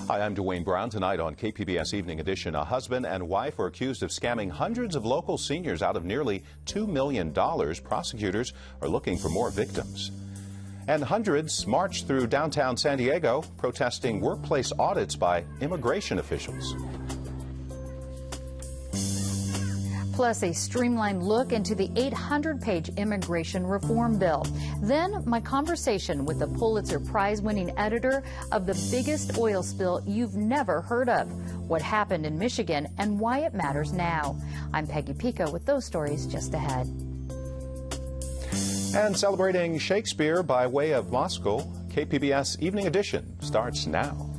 Hi, I'm Dwayne Brown. Tonight on KPBS Evening Edition, a husband and wife are accused of scamming hundreds of local seniors out of nearly $2 million. Prosecutors are looking for more victims. And hundreds marched through downtown San Diego protesting workplace audits by immigration officials. Plus a streamlined look into the 800-page immigration reform bill. Then my conversation with the Pulitzer Prize winning editor of the biggest oil spill you've never heard of, what happened in Michigan and why it matters now. I'm Peggy Pico with those stories just ahead. And celebrating Shakespeare by way of Moscow, KPBS Evening Edition starts now.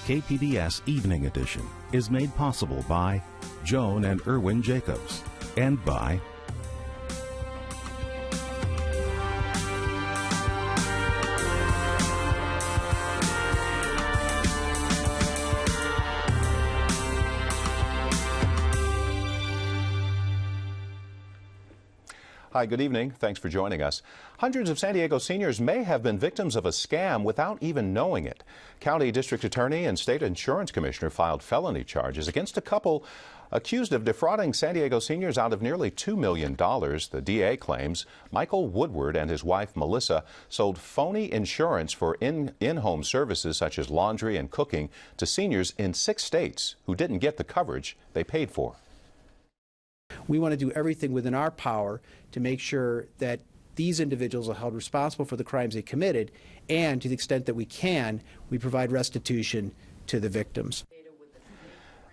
KPBS Evening Edition is made possible by Joan and Irwin Jacobs and by Hi, good evening. Thanks for joining us. Hundreds of San Diego seniors may have been victims of a scam without even knowing it. County District Attorney and State Insurance Commissioner filed felony charges against a couple accused of defrauding San Diego seniors out of nearly $2 million. The DA claims Michael Woodward and his wife Melissa sold phony insurance for in-home services such as laundry and cooking to seniors in 6 states who didn't get the coverage they paid for. We want to do everything within our power to make sure that these individuals are held responsible for the crimes they committed, and to the extent that we can, we provide restitution to the victims.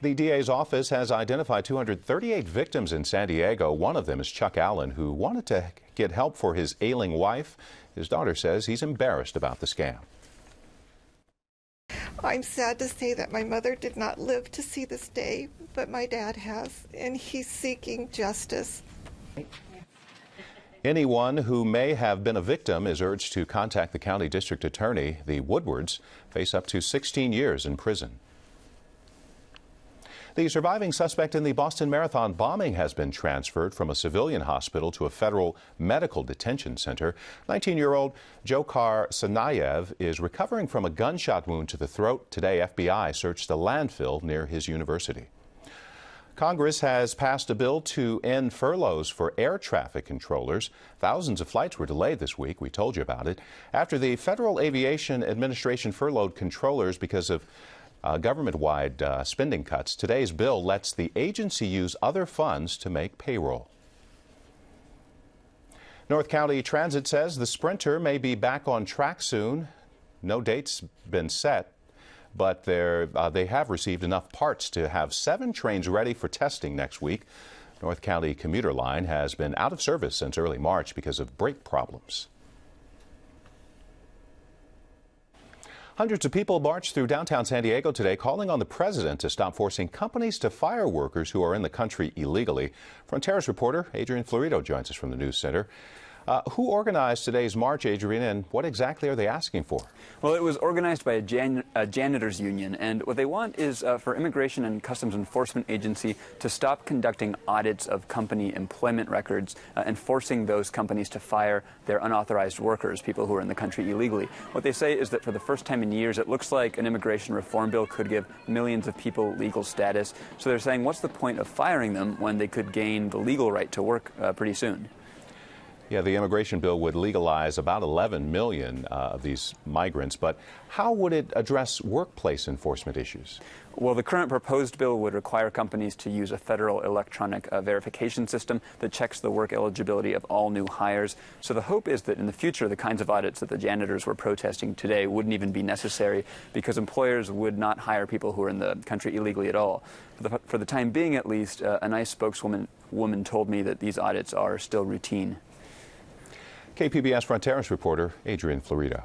The DA's office has identified 238 victims in San Diego. One of them is Chuck Allen, who wanted to get help for his ailing wife. His daughter says he's embarrassed about the scam. I'm sad to say that my mother did not live to see this day, but my dad has, and he's seeking justice. Anyone who may have been a victim is urged to contact the county district attorney. The Woodwards face up to 16 years in prison. The surviving suspect in the Boston Marathon bombing has been transferred from a civilian hospital to a federal medical detention center. 19-year-old Dzhokhar Tsarnaev is recovering from a gunshot wound to the throat. Today, FBI searched a landfill near his university. Congress has passed a bill to end furloughs for air traffic controllers. Thousands of flights were delayed this week. We told you about it. After the Federal Aviation Administration furloughed controllers because of government-wide spending cuts, today's bill lets the agency use other funds to make payroll. North County Transit says the Sprinter may be back on track soon. No date's been set, but they have received enough parts to have 7 trains ready for testing next week. North County commuter line has been out of service since early March because of brake problems. Hundreds of people marched through downtown San Diego today, calling on the president to stop forcing companies to fire workers who are in the country illegally. Frontiers reporter Adrian Florido joins us from the News Center. Who organized today's march, Adrian, and what exactly are they asking for? Well, it was organized by a janitors union, and what they want is for Immigration and Customs Enforcement Agency to stop conducting audits of company employment records and forcing those companies to fire their unauthorized workers, people who are in the country illegally. What they say is that for the first time in years, it looks like an immigration reform bill could give millions of people legal status. So they're saying, what's the point of firing them when they could gain the legal right to work pretty soon? Yeah, the immigration bill would legalize about 11 million of these migrants, but how would it address workplace enforcement issues? Well, the current proposed bill would require companies to use a federal electronic verification system that checks the work eligibility of all new hires. So the hope is that in the future, the kinds of audits that the janitors were protesting today wouldn't even be necessary because employers would not hire people who are in the country illegally at all. For the time being, at least, a nice spokeswoman told me that these audits are still routine. KPBS Frontiers reporter Adrian Florido.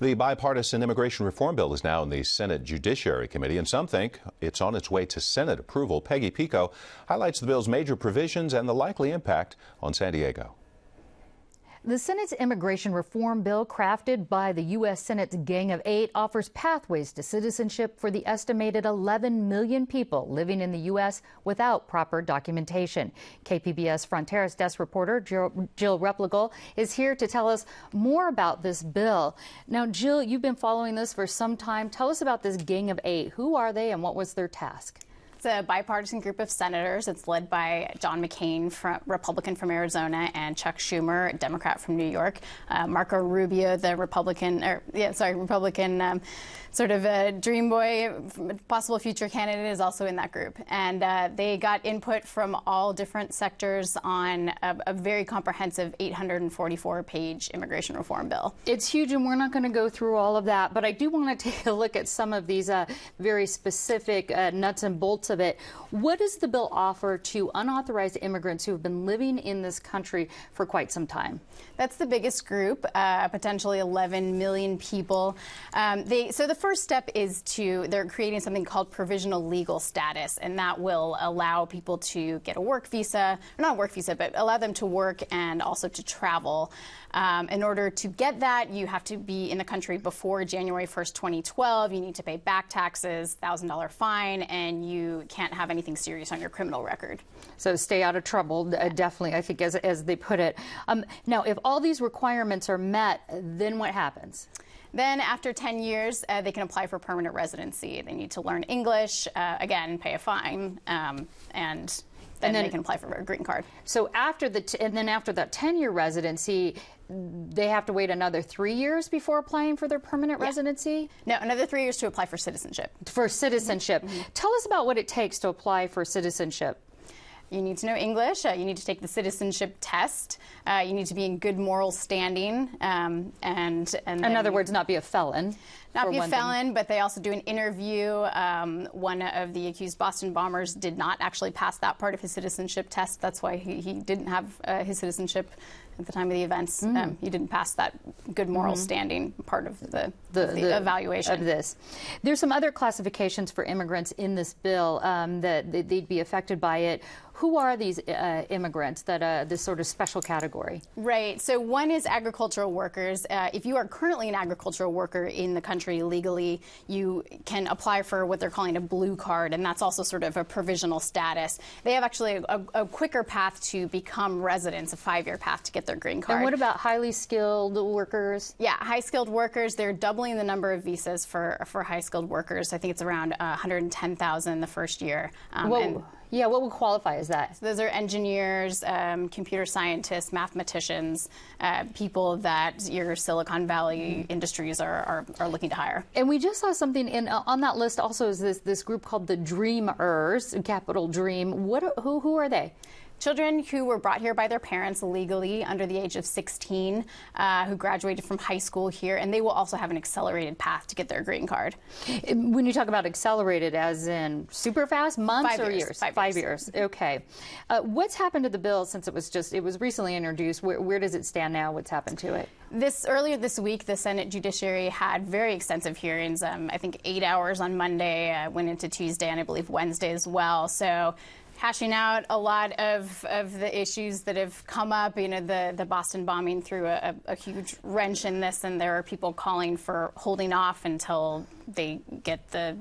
The bipartisan immigration reform bill is now in the Senate Judiciary Committee, and some think it's on its way to Senate approval. Peggy Pico highlights the bill's major provisions and the likely impact on San Diego. The Senate's immigration reform bill, crafted by the U.S. Senate's Gang of Eight, offers pathways to citizenship for the estimated 11 million people living in the U.S. without proper documentation. KPBS Fronteras desk reporter Jill Replogle is here to tell us more about this bill. Now, Jill, you've been following this for some time. Tell us about this Gang of Eight. Who are they and what was their task? It's a bipartisan group of senators. It's led by John McCain, Republican from Arizona, and Chuck Schumer, Democrat from New York. Marco Rubio, the Republican sort of a dream boy, possible future candidate, is also in that group. And they got input from all different sectors on a very comprehensive 844-page immigration reform bill. It's huge, and we're not going to go through all of that, but I do want to take a look at some of these very specific nuts and bolts of it. What does the bill offer to unauthorized immigrants who have been living in this country for quite some time? That's the biggest group, potentially 11 million people. So the first step is they're creating something called provisional legal status, and that will allow people to get a work visa, or not a work visa, but allow them to work and also to travel. In order to get that, you have to be in the country before January 1st, 2012. You need to pay back taxes, $1,000 fine, and you can't have anything serious on your criminal record. So stay out of trouble, definitely, I think, as they put it. Now, if all these requirements are met, then what happens? Then after 10 years, they can apply for permanent residency. They need to learn English, again, pay a fine, and then they can apply for a green card. So after that 10-year residency, they have to wait another 3 years before applying for their permanent residency? No, another 3 years to apply for citizenship. For citizenship. Mm-hmm. Tell us about what it takes to apply for citizenship. You need to know English. You need to take the citizenship test. You need to be in good moral standing. And in other words, not be a felon. Not be a felon, but they also do an interview. One of the accused Boston bombers did not actually pass that part of his citizenship test. That's why he didn't have his citizenship at the time of the events. He didn't pass that good moral standing part of the evaluation. Of this. There's some other classifications for immigrants in this bill that they'd be affected by it. Who are these immigrants, this sort of special category? Right. So one is agricultural workers. If you are currently an agricultural worker in the country legally, you can apply for what they're calling a blue card, and that's also sort of a provisional status. They have actually a quicker path to become residents, a 5-year path to get their green card. And what about highly skilled workers? Yeah, high skilled workers. They're doubling the number of visas for high skilled workers. I think it's around 110,000 the first year. Yeah, what would qualify as that? So those are engineers, computer scientists, mathematicians, people that your Silicon Valley industries are looking to hire. And we just saw something on that list also is this group called the Dreamers, capital Dream. Who are they? Children who were brought here by their parents legally under the age of 16, who graduated from high school here, and they will also have an accelerated path to get their green card. When you talk about accelerated, as in super fast, months or years? 5 years. Okay. What's happened to the bill since it was recently introduced? Where does it stand now? What's happened to it? Earlier this week, the Senate Judiciary had very extensive hearings. I think 8 hours on Monday, went into Tuesday, and I believe Wednesday as well. So, hashing out a lot of the issues that have come up. You know, the Boston bombing threw a huge wrench in this, and there are people calling for holding off until they get the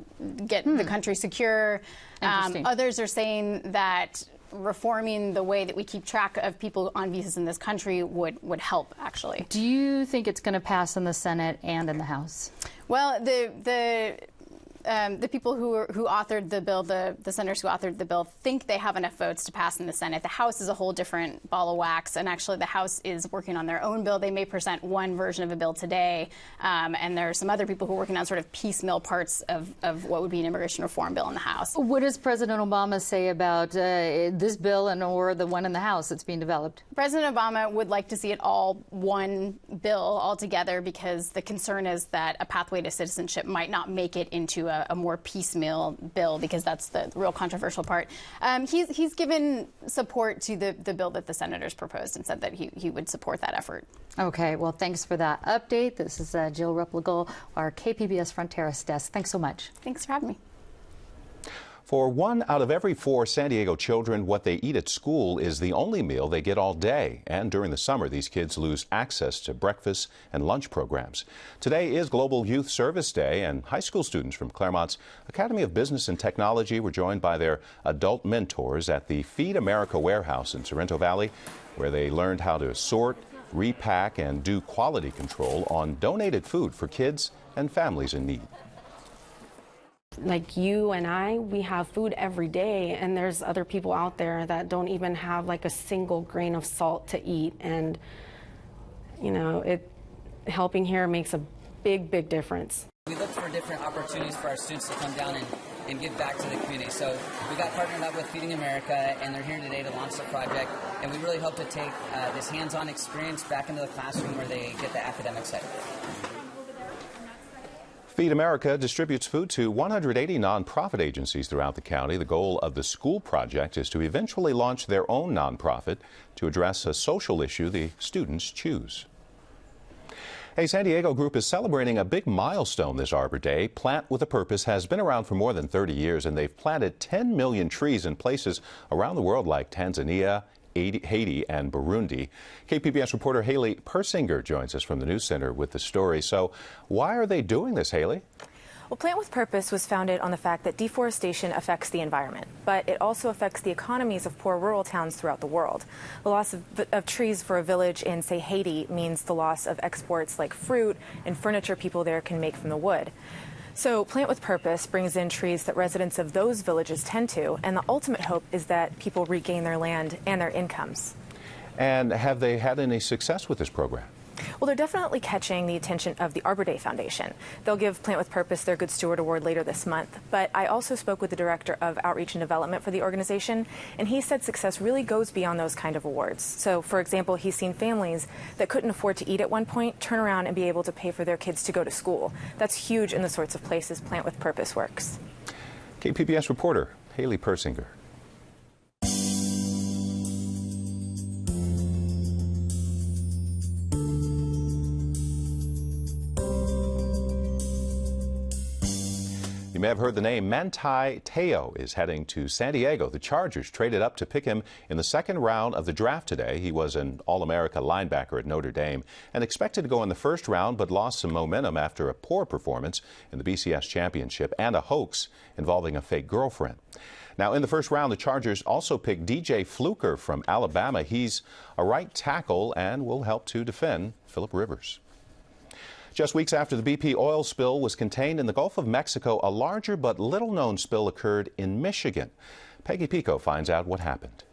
country secure. Others are saying that reforming the way that we keep track of people on visas in this country would help, actually. Do you think it's going to pass in the Senate and in the House? Well, the people who authored the bill, the senators who authored the bill, think they have enough votes to pass in the Senate. The House is a whole different ball of wax, and actually the House is working on their own bill. They may present one version of a bill today, and there are some other people who are working on sort of piecemeal parts of what would be an immigration reform bill in the House. What does President Obama say about this bill or the one in the House that's being developed? President Obama would like to see it all one bill altogether, because the concern is that a pathway to citizenship might not make it into a more piecemeal bill, because that's the real controversial part. He's given support to the bill that the senators proposed and said that he would support that effort. Okay, well, thanks for that update. This is Jill Replogle, our KPBS Fronteras desk. Thanks so much. Thanks for having me. For 1 out of every 4 San Diego children, what they eat at school is the only meal they get all day. And during the summer, these kids lose access to breakfast and lunch programs. Today is Global Youth Service Day, and high school students from Claremont's Academy of Business and Technology were joined by their adult mentors at the Feed America warehouse in Sorrento Valley, where they learned how to sort, repack, and do quality control on donated food for kids and families in need. Like you and I, we have food every day, and there's other people out there that don't even have like a single grain of salt to eat. And, you know, helping here makes a big difference. We look for different opportunities for our students to come down and give back to the community. So we got partnered up with Feeding America, and they're here today to launch the project. And we really hope to take this hands-on experience back into the classroom where they get the academic side of it. Feed America distributes food to 180 nonprofit agencies throughout the county. The goal of the school project is to eventually launch their own nonprofit to address a social issue the students choose. A San Diego group is celebrating a big milestone this Arbor Day. Plant with a Purpose has been around for more than 30 years, and they've planted 10 million trees in places around the world like Tanzania, Haiti, and Burundi. KPBS reporter Haley Persinger joins us from the News Center with the story. So why are they doing this, Haley? Well, Plant with Purpose was founded on the fact that deforestation affects the environment, but it also affects the economies of poor rural towns throughout the world. The loss of trees for a village in, say, Haiti means the loss of exports like fruit and furniture people there can make from the wood. So Plant with Purpose brings in trees that residents of those villages tend to, and the ultimate hope is that people regain their land and their incomes. And have they had any success with this program? Well, they're definitely catching the attention of the Arbor Day Foundation. They'll give Plant with Purpose their Good Steward Award later this month. But I also spoke with the director of outreach and development for the organization, and he said success really goes beyond those kind of awards. So, for example, he's seen families that couldn't afford to eat at one point turn around and be able to pay for their kids to go to school. That's huge in the sorts of places Plant with Purpose works. KPBS reporter Haley Persinger. You may have heard the name. Manti Te'o is heading to San Diego. The Chargers traded up to pick him in the second round of the draft today. He was an All-America linebacker at Notre Dame and expected to go in the first round, but lost some momentum after a poor performance in the BCS championship and a hoax involving a fake girlfriend. Now, in the first round, the Chargers also picked DJ Fluker from Alabama. He's a right tackle and will help to defend Phillip Rivers. Just weeks after the BP oil spill was contained in the Gulf of Mexico, a larger but little-known spill occurred in Michigan. Peggy Pico finds out what happened.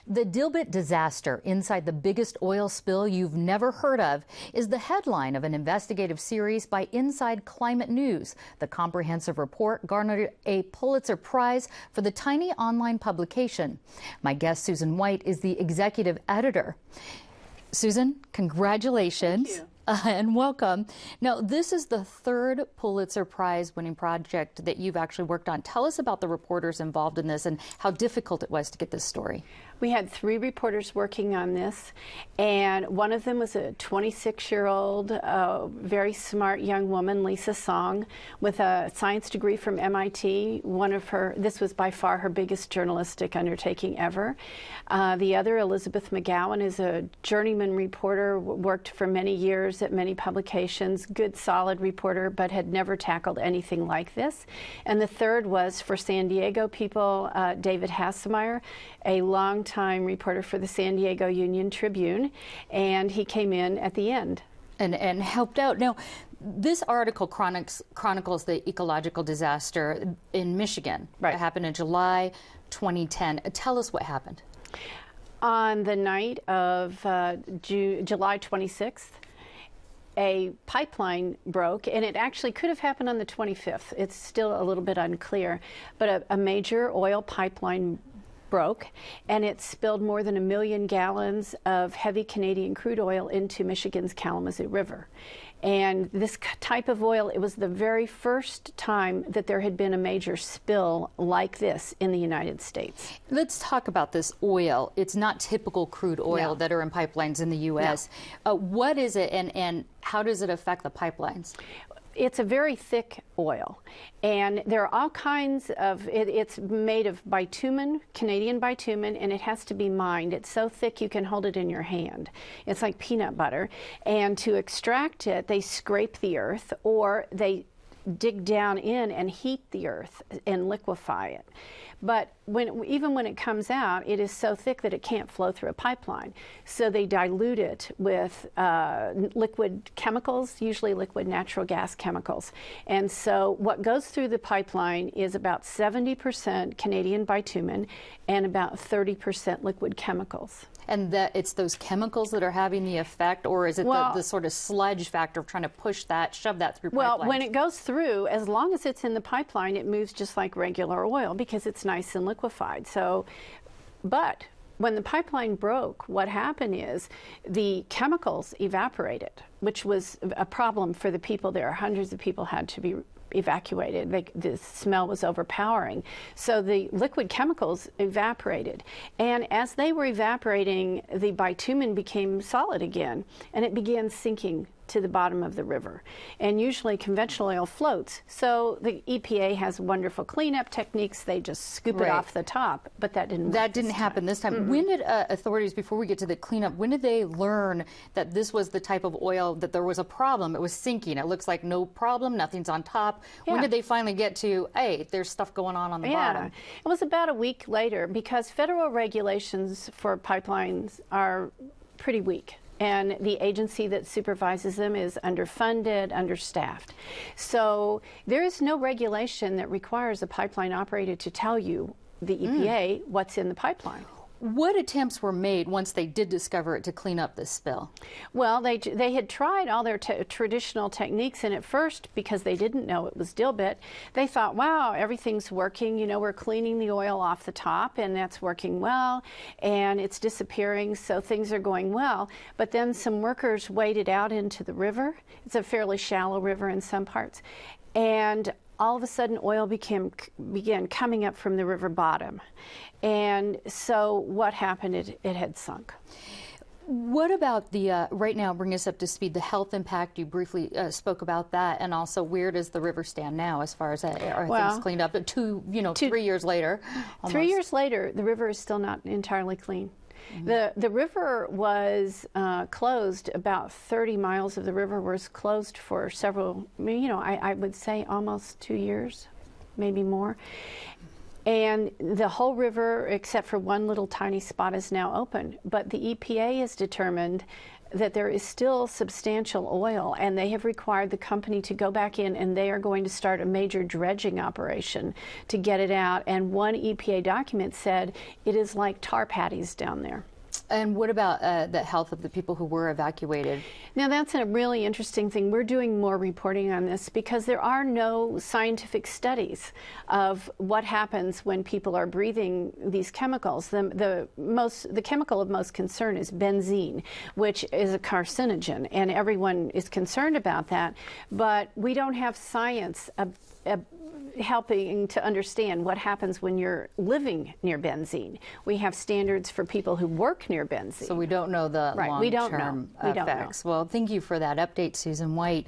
The Dilbit disaster inside the biggest oil spill you've never heard of is the headline of an investigative series by Inside Climate News. The comprehensive report garnered a Pulitzer Prize for the tiny online publication. My guest, Susan White, is the executive editor. Susan, congratulations. Thank you. And welcome. Now, this is the third Pulitzer Prize winning project that you've actually worked on. Tell us about the reporters involved in this and how difficult it was to get this story. We had 3 reporters working on this, and one of them was a 26-year-old, very smart young woman, Lisa Song, with a science degree from MIT. This was by far her biggest journalistic undertaking ever. The other, Elizabeth McGowan, is a journeyman reporter, worked for many years at many publications, good, solid reporter, but had never tackled anything like this. And the third was, for San Diego people, David Hassemeyer, a long-time reporter for the San Diego Union Tribune, and he came in at the end. And helped out. Now, this article chronicles the ecological disaster in Michigan. Right. It happened in July 2010. Tell us what happened. On the night of July 26th, a pipeline broke, and it actually could have happened on the 25th. It's still a little bit unclear, but a major oil pipeline broke, and it spilled more than 1 million gallons of heavy Canadian crude oil into Michigan's Kalamazoo River. And this type of oil, it was the very first time that there had been a major spill like this in the United States. Let's talk about this oil. It's not typical crude oil that are in pipelines in the U.S. No. What is it, and how does it affect the pipelines? It's a very thick oil, and there are all kinds of, it's made of bitumen, Canadian bitumen, and it has to be mined. It's so thick you can hold it in your hand. It's like peanut butter, and to extract it, they scrape the earth, or they dig down in and heat the earth and liquefy it. But even when it comes out, it is so thick that it can't flow through a pipeline. So they dilute it with liquid chemicals, usually liquid natural gas chemicals. And so what goes through the pipeline is about 70% Canadian bitumen and about 30% liquid chemicals. And that it's those chemicals that are having the effect, or is it the sort of sludge factor of trying to push that, shove that through pipelines? Well, when it goes through, as long as it's in the pipeline, it moves just like regular oil because it's nice and liquefied. So, but when the pipeline broke, what happened is the chemicals evaporated, which was a problem for the people there. Hundreds of people had to be evacuated. The smell was overpowering. So the liquid chemicals evaporated. And as they were evaporating, the bitumen became solid again, and it began sinking to the bottom of the river. And usually conventional oil floats. So the EPA has wonderful cleanup techniques. They just scoop it off the top, but that didn't happen this time. Mm-hmm. When did authorities, before we get to the cleanup, when did they learn that this was the type of oil, that there was a problem? It was sinking. It looks like no problem, nothing's on top. Yeah. When did they finally get to, hey, there's stuff going on the bottom? It was about a week later, because federal regulations for pipelines are pretty weak. And the agency that supervises them is underfunded, understaffed. So there is no regulation that requires a pipeline operator to tell you, the EPA, what's in the pipeline. What attempts were made once they did discover it to clean up this spill? Well, they had tried all their traditional techniques, and at first, because they didn't know it was dilbit, they thought, wow, everything's working. You know, we're cleaning the oil off the top, and that's working well, and it's disappearing, so things are going well. But then some workers waded out into the river. It's a fairly shallow river in some parts, and all of a sudden oil began coming up from the river bottom. And so what happened? It had sunk. What about the, right now, bring us up to speed, the health impact? You briefly spoke about that, and also where does the river stand now as far as are things cleaned up? 3 years later. Almost. 3 years later, the river is still not entirely clean. Mm-hmm. The river was closed, about 30 miles of the river was closed for several, I would say almost 2 years, maybe more. And the whole river, except for one little tiny spot, is now open. But the EPA has determined that there is still substantial oil, and they have required the company to go back in, and they are going to start a major dredging operation to get it out. And one EPA document said it is like tar patties down there. And what about the health of the people who were evacuated? Now, that's a really interesting thing. We're doing more reporting on this because there are no scientific studies of what happens when people are breathing these chemicals. The chemical of most concern is benzene, which is a carcinogen, and everyone is concerned about that. But we don't have science helping to understand what happens when you're living near benzene. We have standards for people who work near benzene. So we don't know the long-term effects. Well, thank you for that update, Susan White.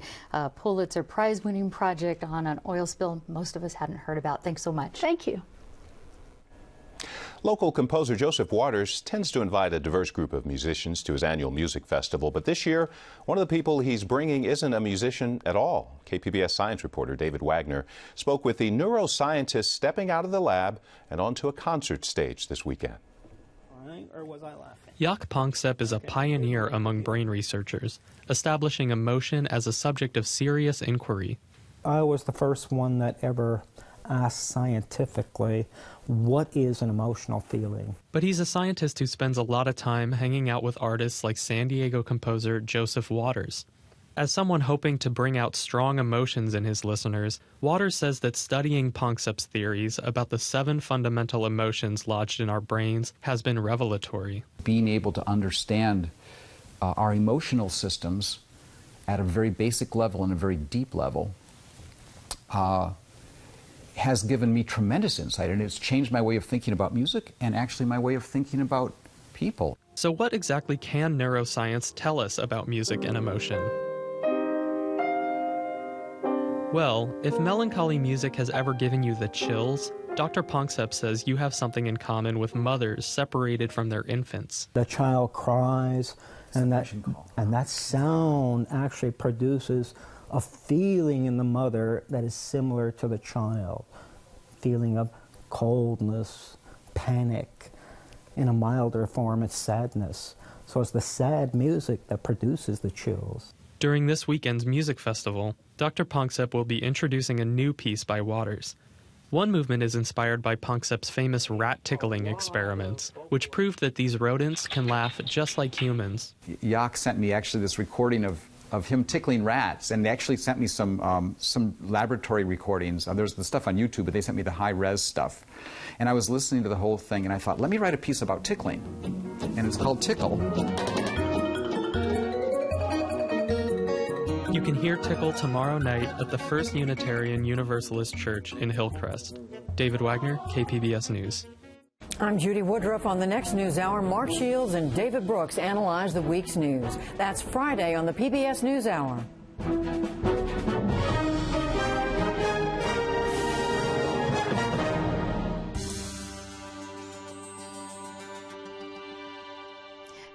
Pulitzer Prize-winning project on an oil spill most of us hadn't heard about. Thanks so much. Thank you. Local composer Joseph Waters tends to invite a diverse group of musicians to his annual music festival, but this year, one of the people he's bringing isn't a musician at all. KPBS science reporter David Wagner spoke with the neuroscientist stepping out of the lab and onto a concert stage this weekend. Or was I laughing? Jaak Panksepp is a pioneer among brain researchers, establishing emotion as a subject of serious inquiry. I was the first one that ever asked scientifically, what is an emotional feeling? But he's a scientist who spends a lot of time hanging out with artists like San Diego composer Joseph Waters. As someone hoping to bring out strong emotions in his listeners, Waters says that studying Panksepp's theories about the 7 fundamental emotions lodged in our brains has been revelatory. Being able to understand our emotional systems at a very basic level and a very deep level has given me tremendous insight, and it's changed my way of thinking about music and actually my way of thinking about people. So what exactly can neuroscience tell us about music and emotion? Well, if melancholy music has ever given you the chills, Dr. Panksepp says you have something in common with mothers separated from their infants. The child cries, and that sound actually produces a feeling in the mother that is similar to the child. Feeling of coldness, panic. In a milder form, it's sadness. So it's the sad music that produces the chills. During this weekend's music festival, Dr. Panksepp will be introducing a new piece by Waters. One movement is inspired by Panksepp's famous rat tickling experiments, which proved that these rodents can laugh just like humans. Jaak sent me actually this recording of him tickling rats, and they actually sent me some laboratory recordings. There's the stuff on YouTube, but they sent me the high-res stuff. And I was listening to the whole thing, and I thought, let me write a piece about tickling. And it's called Tickle. You can hear Tickle tomorrow night at the First Unitarian Universalist Church in Hillcrest. David Wagner, KPBS News. I'm Judy Woodruff. On the next News Hour, Mark Shields and David Brooks analyze the week's news. That's Friday on the PBS News Hour.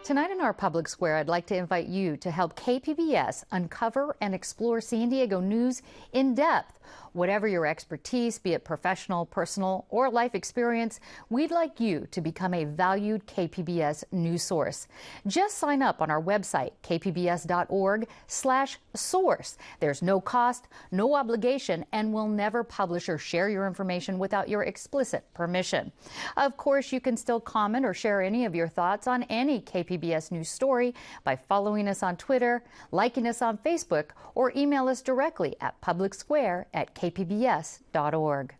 Tonight in our public square, I'd like to invite you to help KPBS uncover and explore San Diego news in depth. Whatever your expertise, be it professional, personal, or life experience, we'd like you to become a valued KPBS news source. Just sign up on our website, kpbs.org/source. There's no cost, no obligation, and we'll never publish or share your information without your explicit permission. Of course, you can still comment or share any of your thoughts on any KPBS news story by following us on Twitter, liking us on Facebook, or email us directly at publicsquare@kpbs.org.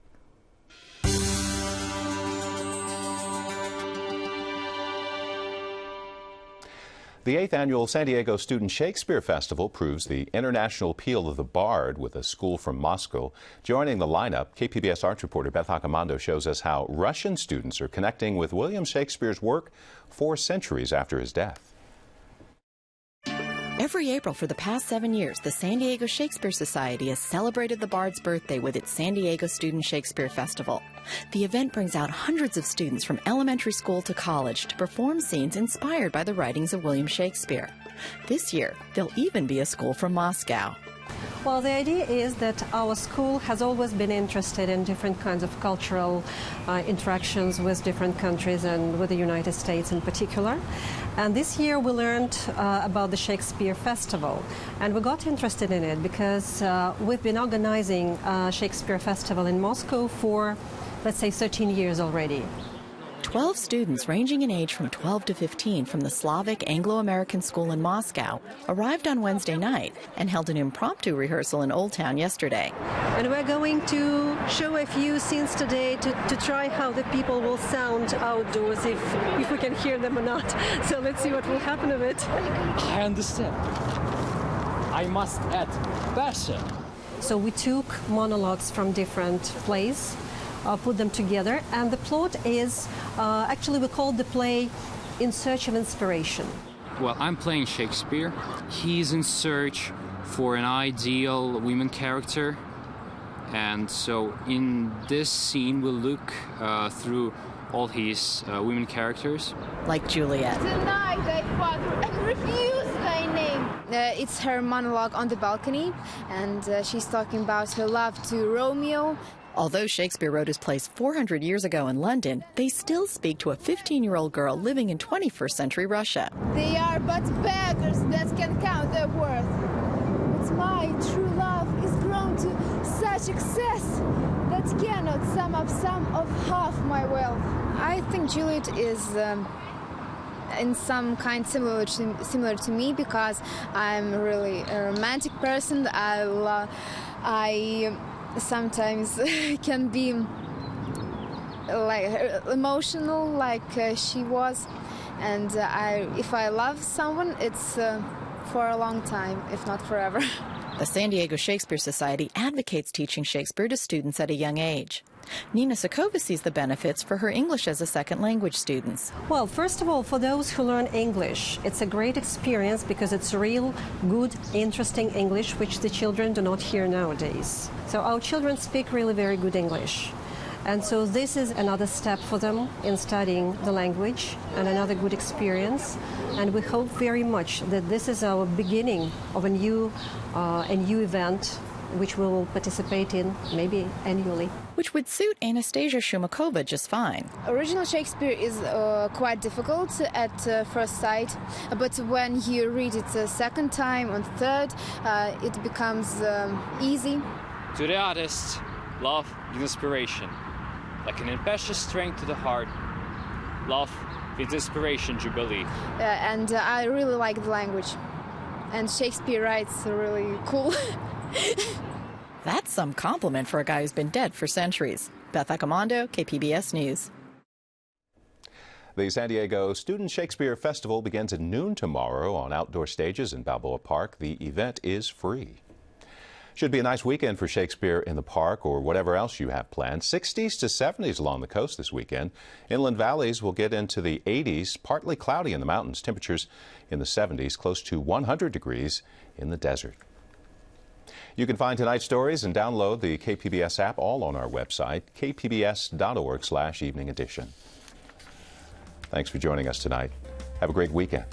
The 8th annual San Diego Student Shakespeare Festival proves the international appeal of the Bard with a school from Moscow. Joining the lineup, KPBS arts reporter Beth Accomando shows us how Russian students are connecting with William Shakespeare's work 4 centuries after his death. Every April for the past 7 years, the San Diego Shakespeare Society has celebrated the Bard's birthday with its San Diego Student Shakespeare Festival. The event brings out hundreds of students from elementary school to college to perform scenes inspired by the writings of William Shakespeare. This year, there'll even be a school from Moscow. Well, the idea is that our school has always been interested in different kinds of cultural interactions with different countries and with the United States in particular. And this year we learned about the Shakespeare Festival. And we got interested in it because we've been organizing a Shakespeare Festival in Moscow for, let's say, 13 years already. 12 students ranging in age from 12 to 15 from the Slavic Anglo-American School in Moscow arrived on Wednesday night and held an impromptu rehearsal in Old Town yesterday. And we're going to show a few scenes today to try how the people will sound outdoors, if we can hear them or not. So let's see what will happen of it. I understand. I must add passion. So we took monologues from different plays, put them together, and the plot is, actually we called the play In Search of Inspiration. Well, I'm playing Shakespeare. He's in search for an ideal women character. And so in this scene, we'll look through all his women characters. Like Juliet. Deny thy father and refuse thy name. It's her monologue on the balcony, and she's talking about her love to Romeo. Although Shakespeare wrote his plays 400 years ago in London, they still speak to a 15-year-old girl living in 21st century Russia. They are but beggars that can count their worth. But my true love is grown to such excess that cannot sum up some of half my wealth. I think Juliet is in some kind similar to me because I'm really a romantic person. I sometimes can be like emotional like she was, and if I love someone, it's for a long time, if not forever. The San Diego Shakespeare Society advocates teaching Shakespeare to students at a young age. Nina Sokova sees the benefits for her English as a second language students. Well, first of all, for those who learn English, it's a great experience because it's real, good, interesting English, which the children do not hear nowadays. So our children speak really very good English. And so this is another step for them in studying the language and another good experience. And we hope very much that this is our beginning of a new event which we will participate in maybe annually. Which would suit Anastasia Shumakova just fine. Original Shakespeare is quite difficult at first sight, but when you read it a second time or third, it becomes easy. To the artist, love is inspiration, like an impetuous strength to the heart. Love is inspiration, Jubilee. And I really like the language, and Shakespeare writes really cool. That's some compliment for a guy who's been dead for centuries. Beth Accomando, KPBS News. The San Diego Student Shakespeare Festival begins at noon tomorrow on outdoor stages in Balboa Park. The event is free. Should be a nice weekend for Shakespeare in the park or whatever else you have planned. 60s to 70s along the coast this weekend. Inland valleys will get into the 80s, partly cloudy in the mountains. Temperatures in the 70s, close to 100 degrees in the desert. You can find tonight's stories and download the KPBS app all on our website, kpbs.org/evening edition. Thanks for joining us tonight. Have a great weekend.